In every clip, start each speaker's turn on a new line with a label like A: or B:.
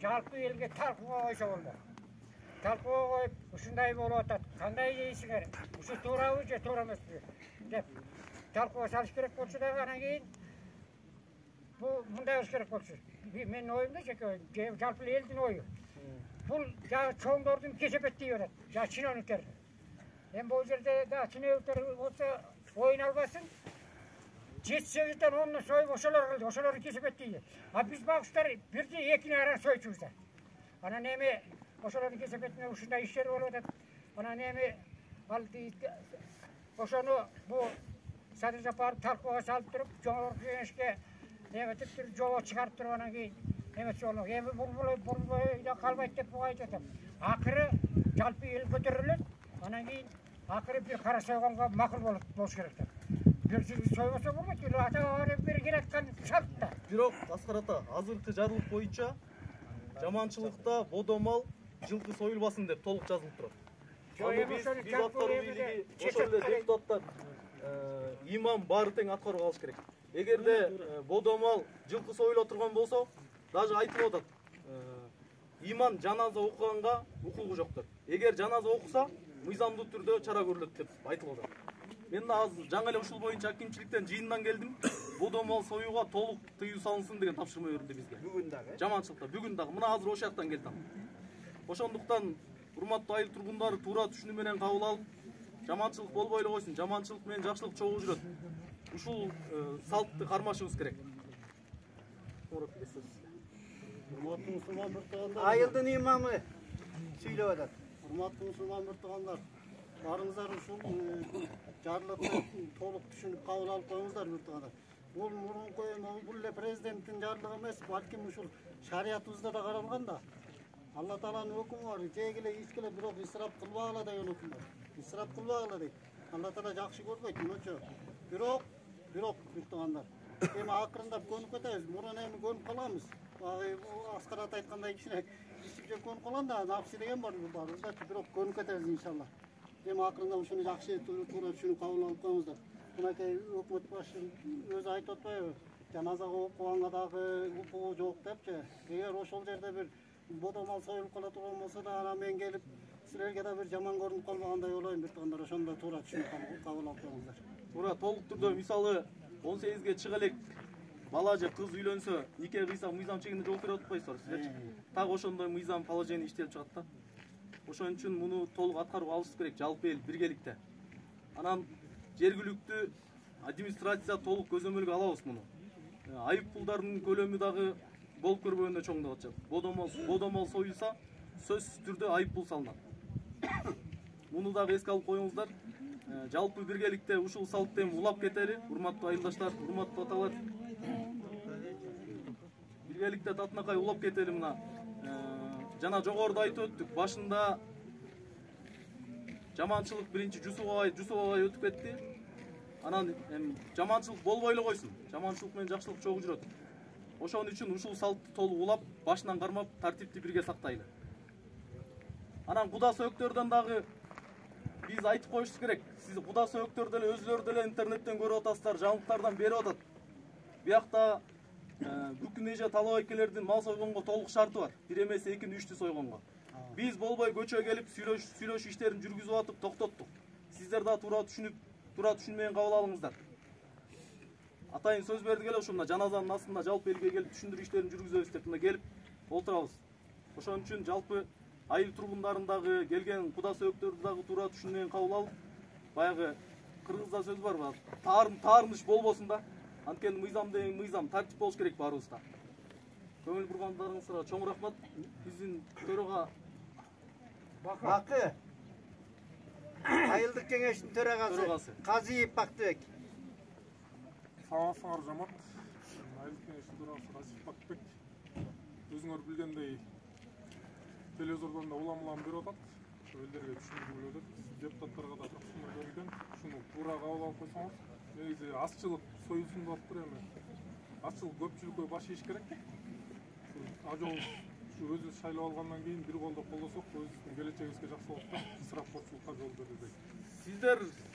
A: жалпы елге талқыға қойса болды. Талқыға қойып, ұшындай болып атады. Қандай дейсіңер? Ұшы турабы же тура емес деп талқыға салыш керек болса да ғана кейін бұл мұндай өз керек болса. Менің ойымда жалпы елдің ойы. Бұл чоңдардың кесепеттей береді, чиновниктер. Бұл жерде чиновниктер болса ойын албасын. 7-8'den 10'unu soyup oşaları kesip ettiydi. Biz bakışlar bir de ekini arar soyucumuzda. Ana nemi oşaları kesip etme uşunda işleri oluyor da. Ana nemi oşanı bu sadece parıp talkığa salıp durup çoğur güneşke nemetip durup jova çıkarıp durup ona keyin nemet oluyor. Emi bulbuyla kalmayıp dep buğayı dedim. Akırı jalpı el götürülür. Ana keyin akırı bir kara soyğanға makul болуш керектер. Soyması bulmak değil, ata bir gerekten şart da.
B: Бирок Аскар ата, азыркы жарлык боюнча жаманчылыкта бодомал жылкы союлбасын деп толук жазылып турат. Аны биз аткаруу бийлиги, ошол эле депутаттар, имам баары тең аткарууга алыш керек. Эгерде бодомал жылкы союла турган болсо, даже айтылып атат. Имам жаназа окуганга укугу жок деп. Эгер жаназа окуса, мыйзамдуу түрдө чара көрүлөт деп айтылып атат. Мен азыр жаңы эле ушул боюнча акимчиликтен жыйындан келдим. Бодомал союуга толук тыюу салынсын деген тапшырма берилди бизге.
C: Бүгүн дагы.
B: Жаманчылыкта бүгүн дагы. Мына азыр ошол жактан келдим. Ошондуктан урматтуу айыл тургундары туура түшүнүү менен кабыл алып, жаманчылык болбой эле койсун. Жаманчылык менен жакшылык чогуу жүрөт. Ушул салтты кармашыбыз керек.
C: Урматтуу мусулман биртугандар. Айылдын имамы сүйлөп атат. Урматтуу мусулман биртугандар. Барыңыздар ушул жарлыкты толук түшүнүп кабыл алып коюңуздар биртугандар. Бул мурунку бул эле президенттин жарлыгы эмес, балким ушул шариятыбызда да каралган да. Алла Тааланын өкүмү бар. Жегиле ичкиле бирок исрап кылбагыла деген өкүм бар. Исрап кылбагыла дейт. Алла Таала жакшы көрбөйт, мынча. Бирок биртугандар. Эми акырындап көнүп кетебиз. Мурун эми көнүп калабыз. Аскар ата айткандай кичине ичип жеп көнүп калган да, напсы деген бар баарыбызда. Бирок көнүп кетебиз иншалла. Эми акырында ушуну жакшы туура түшүнүп кабыл алып коюңуздар. Мынакей өкмөт башы өзү айтып атпайбы? Жаназага окуганга дагы укугу жок депчи. Эгер ошол жерде бир бодомал союлуп кала турган болсо да ана мен келип силерге да бир жаман көрүнүп калбагандай ойлойм биртугандар. Ошондо туура түшүнүп кабыл алып коюңуздар.
B: Туура толук түрдө мисалы 18ге чыга элек бала же кыз үйлөнсө, нике кыйса мыйзам чегинде жооп берип атпайсыздар силерчи? Так ошондой мыйзам положение иштелип чыгат да. Ошон үчүн муну толук аткарууга алышыбыз керек жалпы эл биргеликте. Анан жергиликтүү администрация толук көзөмөлгө алабыз муну. Айып пулдардын көлөмү дагы болуп көрбөгөндө чоңдоп атышат. Бодомал союлса сөзсүз түрдө айып пул салынат. Муну дагы эске алып коюңуздар. Жалпы биргеликте ушул салтты эми улап кетели, урматтуу айылдаштар, урматтуу аталар. Биргеликте татынакай улап кетели мына. Жана жогоруда айтып өттүк, башында жаманчылык биринчи Жусуп агай өтүп кетти. Анан жаманчылык болбой эле койсун. Жаманчылык менен жакшылык чогуу жүрөт. Ошон үчүн ушул салтты толук улап, башынан кармап, тартипти бирге сактайлы. Анан куда сөөктөрдөн дагы биз айтып коюшубуз керек. Сиз куда сөөктөр деле өзүлөрү деле интернеттен көрүп атасыздар, жаңылыктардан берип атат. Биякта бүкүн эже талабайкелердин мал сойгонго толук шарты бар. Бир эмес 2-3 сойгонго. Биз болбой көчөгө келип сүйлөшүү иштерин жүргүзүп атып токтоттук. Сиздер да туура түшүнмөйөн кабыл алыңыздар. Атайын сөз бердик эле ушуна жаназанын астында жалпы элге келип түшүндүрүү иштерин жүргүзөбүз деп мына келип олтурабыз. Ошон үчүн жалпы айыл тургундарын дагы келген куда сөөктөрдү дагы туура түшүнмөйөн кабыл алып, баягы кыргызда сөз бар, таарыныш болбосун да. Анткени мыйзам деген мыйзам, тартип болуш керек баарыбызда. Көңүл бургандарыңызга чоң рахмат. Биздин төрага
C: Бакы. Айылдык кеңештин төрагасы Казиев Бактыбек.
D: Саламатсыңар жамат. Айылдык кеңештин төрагасы Казиев Бактыбек. Өзүңөр билгендей телевизордон да улам берип атат. Элдерге түшүндүрүп атат. Депутаттарга да тапшырма берилген. Ушуну туура кабыл алып койсоңуз, негизи азчылык союлсын деп тур эми. Азчылык көпчүлүккө баш ийиш керек. Ажообуз өзү шайлап алгандан кийин бир колдоп колдосок, өзүбүздүн келечегибизге жакшы болот да, исрапчылыкка жол берилбейт.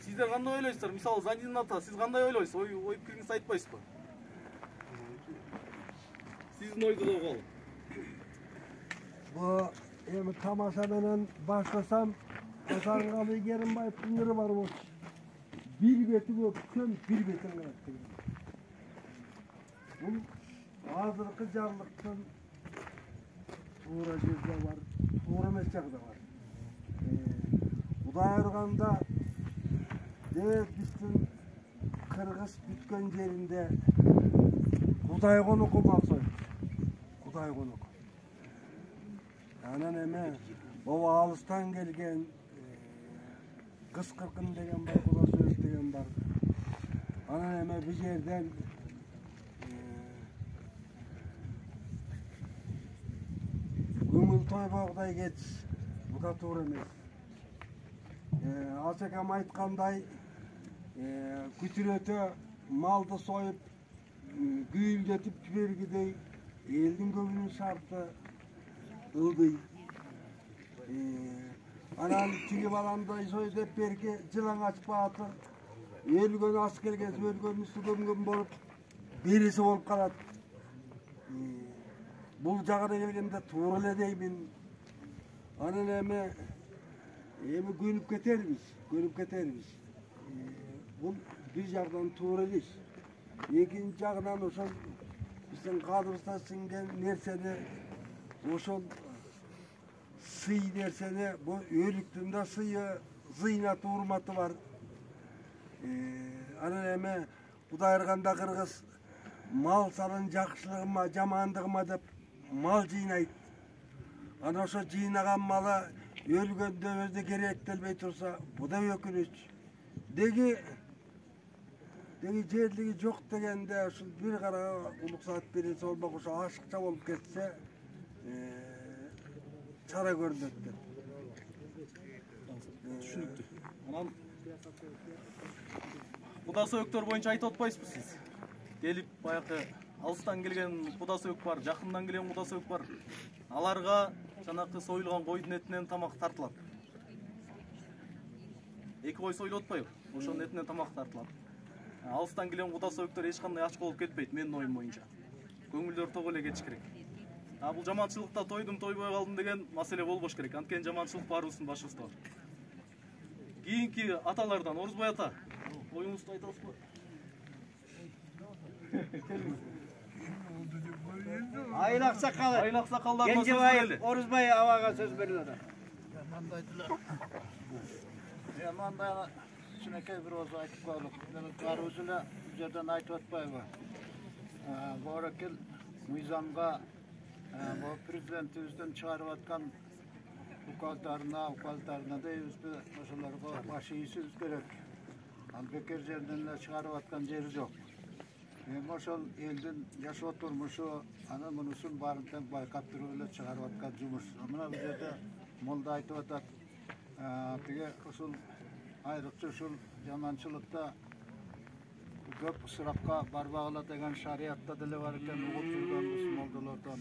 B: Сиздер кандай ойлойсуздар? Мисалы Зандин ата, сиз кандай ойлойсуз? Ой пикириңизди айтпайсызбы? Сиздин ойду да угалы.
E: Bu tamaşa menen başlasam Hasangalı Kerimbayev sınırı var o. Bir beti öpsem bir betin kırattı. Bu hazırkı jarlıktın tuğra gözde var, tuğra meçak da var. Udayırganda evet bizim Kırgız bütken yerinde Kuday konuku baksoy. Kuday konuku. Yani neme o alıstan gelgen kız kırkın degen var, kuda söz degen var. Ana neme bir yerden Gümül toy boğday geç. Bu da doğru emes. Asakam aytkanday kütürete maldı soyup güyülgetip jibergidey eldin köbünün şartı ıldıy. Anan tigi balanday soy dep berke жылаң açıp atır. Ölgön askerge ölgön üstügön bolup birisi bolup kalat. Bu jagara gelgende to'g'ri ele deymin. Anan emi gönüp ketermiz. Bu bir jagdan to'g'ri iş. Ekinci jagdan oşol bizden kadrısta singen nerseni oşol sıy nerseni bu ölüktünde sıyı zıynat hurmatı var. Anan emi Kudayırganda Kırgız mal salın jakşılığıma, jamandığıma dep mal jiynayt. Ana oşo jiynagan malı ölgönde özde gerektelbey tursa, bu da ökünüç. Degi жерлиги жок дегенде ушул bir кара улук саат берилсе болбок ошо ашыкча болуп кетсе чара көрүнөт деп.
B: Түшүнүктүү. Анан куда сөйөктөр боюнча айтып атпайсызбы сиз? Келип баягы алыстан келген куда сөйөк бар, жакындан келген куда сөйөк бар. Аларга жанакы союлган койдун этинен тамак тартылат. Эки кой союлуп атпайбы? Ошонун этинен тамак тартылат. Алыстан келген куда сөйөктөр эч кандай ачка болуп кетпейт менин оюм боюнча. Көңүлдөр ток эле кетиш керек. Бул жаманчылыкта тойдум тойбой калдым деген маселе болбош керек. Анткени жаманчылык баарыбыздын башыбызда бар. Кийинки аталардан Орузбай ата, оюңузду айта аласызбы?
C: Aylak sakalı.
B: Aylak sakallarına söz
C: Gencebay,
B: verelim.
C: Oruzbay avaga söz verilir.
F: Manda şunakay bir oz aytıp kaldık. Karuzula üzerden aytıp atpayba. Bu arakil Mizamga bu prezidentimizden çağırıp atkan ukazlarına da üstü maşalarga başı iyisi gerek. Bekir жерден çağırıp atkan yeri yok. Maşal eldin yaşa oturmuşu ana munusun barından baykap duruğuyla çağırıp atkan cumhur. Amına bu yerde molda aytıp atat. Peki usul ayrıca usul yamançılıkta köp ısırapka barbağıla degen şariatta dili var iken uğut yürgönmüş moldalardan.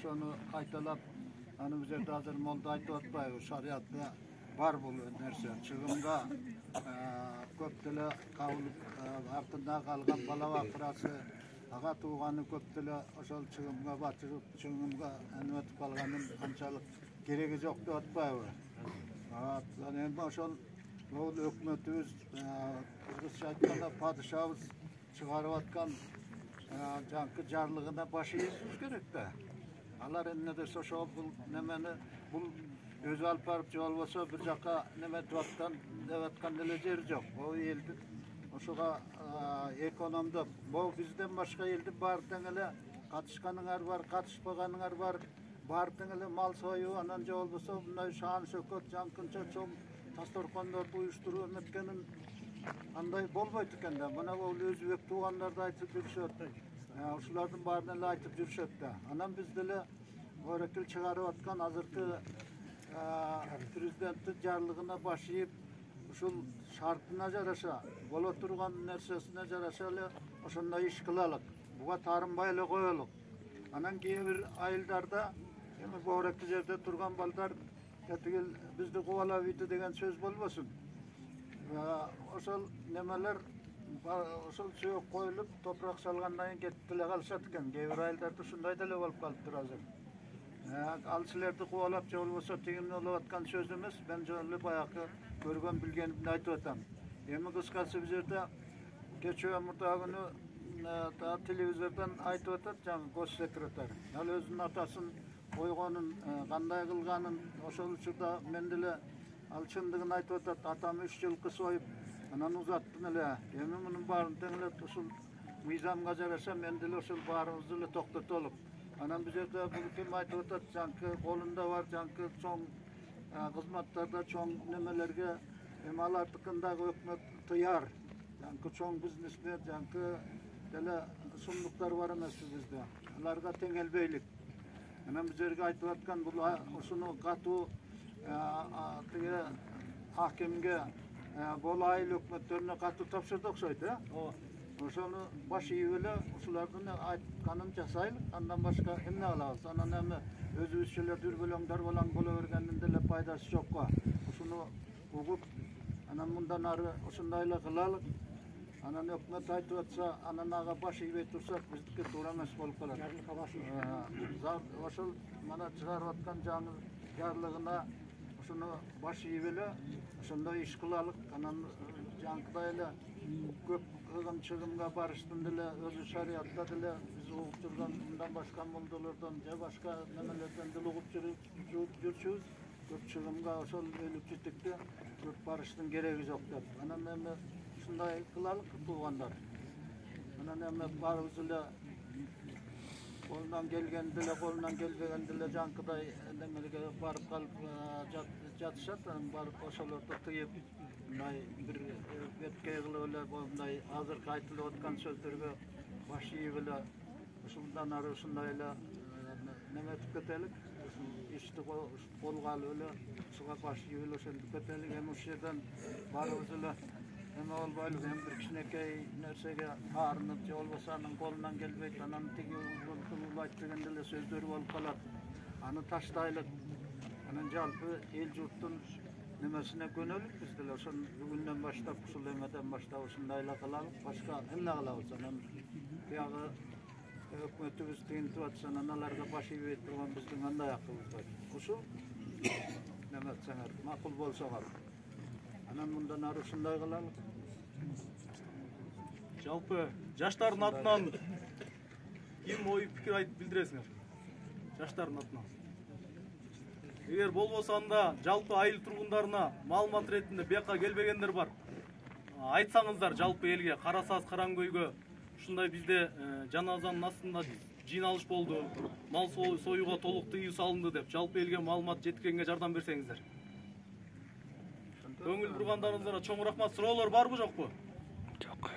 F: Şonu kaytalap hani bize de hazır molda aytıp atpayı şariatta bar buluyor nerse. Çıgımda köp dili kavulup артында kalgan balava kırası ağa tuğanı köp dili oşol çıgımga batırıp çıgımga anvetip kalganın ançalık geregi yoktu atpayı. Yani oşol bu hükümetimiz Kırgızca aytkanda padişahımız çıkarıp atkan jankı jarlığına başı yiyiniz gerek de. Alar ne de soşol bu nemeni bu özü alıp barıp jol bolsa bir jaka neme devatkan dele jeri yok. Bu eldi oşoga ekonomda bu bizden başka eldi bardan ele katışkanыңар бар, katışpagaныңар бар. Bardın ele mal soyu anan jol bolsa bunday şan sököt jankınça çoğum Tastorkondordu uyuşturup ömetkenin anday bolboyt ekende. Bana o özbek tuğanlar da aytıp жүрүшөt. Uşulardın barına aytıp жүрүшөt da. Anam bizdele örekil çıgarıp atkan azırkı prezidentin jarlığına başlayıp uşul şartına jaraşa, bola turgan nersesine jaraşa ele oşonday iş kılalık. Buga tarınbay ele koyalık. Anan keyir ayıldarda bu örekil jerde turgan baldar Ketigil bizde kovala vidi degen söz bolmasın. Oşol nemeler oşol suya koyulup toprak salgandan kettiler kalsat eken. Gevir ayıldarda şunday dele bolup kalıptır hazır. Al sizlerdi kovalap же болбосо тегимде болуп аткан сөз эмес. Мен жолу баягы көргөн билгенимди айтып атам. Эми кыскасы бул жерде кечээ мурда күнү телевизордон айтып атат жаңы госсекретарь. Ал өзүнүн атасын койгонун, кандай кылганын ошол учурда мен деле ал чындыгын айтып атат. Атам 3 жылкы союп, анан узаттым эле. Эми мунун баарын тең эле ушул мыйзамга жараша мен деле ошол баарыбызды эле токтотолуп. Анан бул жерде бул ким айтып атат, жаңкы колунда бар жаңкы чоң кызматтарда чоң немелерге эми алардыкындагы өкмөт тыяр. Жаңкы чоң бизнесмен, жаңкы деле сумдуктар бар эмеспи бизде. Аларга теңелбейлик. Анан бул жерге айтып аткан бул ушуну катуу тиги акимге болайыл өкмөттөрүнө катуу тапшырды окшойт, Ошону баш ийип эле ушулардын айтканын жасайлык, андан башка эмне кылабыз? Анан эми өзүбүзчө эле дүрбөлөңдөр боло бергендин деле пайдасы жок го. Ушуну угуп, анан мындан ары ушундай эле кылалык. Анан өкмөт айтып атса, анан ага баш ийбей турсак, биздики туура эмес болуп калат. Ошол мана чыгарып аткан жаңы жарлыгына ушуну баш ийип эле ошондой иш кылалык. Анан жаңкыдай эле көп чыгымга барыштын деле өзү шариатта деле биз угуп жүргөн мындан башка молдолордон же башка немелерден деле угуп жүрчүбүз. Көп чыгымга ошол өлүп житикти көп барыштын кереги жок деп. Анан эми ушундай кылалык туугандар. Анан эми баарыбыз эле колунан келген деле, колунан келбеген деле жаңкыдай немелерге барып калып жатышат. Анан барып ошолорду тыйып, мындай бир беткей кылып эле мындай азыркы айтылып аткан сөздөргө баш ийип эле ушундан ары ушундай эле неметип кетелик. Ишти колго алып эле ушуга баш ийип эле ошентип кетелик. Эми ушул жерден баарыбыз эле эме болбойлук, эми бир кичинекей нерсеге аарынып же болбосо анын колунан келбейт, анан тиги улайт деген деле сөздөр болуп калат. Аны таштайлык. Анан жалпы эл журттун немесине көнөлүк биз деле ошол бүгүндөн баштап ушул эмеден баштап ушундай эле кылалык. Башка эмне кылабыз? Анан биягы өкмөтүбүз тыйынтып атса, анан аларга баш ийбей турган биздин кандай акыбыз бар? Ушул неметсеңер макул болсо калып. Анан мындан ары ушундай кылалык.
B: Жалпы жаштардын атынан ким ой пикир айтып билдиресиңер? Жаштардын атынан. Эгер болбосо анда жалпы айыл тургундарына маалымат иретинде бияка келбегендер бар. Айтсаңыздар жалпы элге, Карасаз, Караңкөйгө ушундай бизде жаназанын астында жыйналыш болду, мал союуга толук тыюу салынды деп жалпы элге маалымат жеткенге жардам берсеңиздер. Көңүл бургандарыңызга чоң рахмат. Суроолор барбы жокпу?
C: Жок.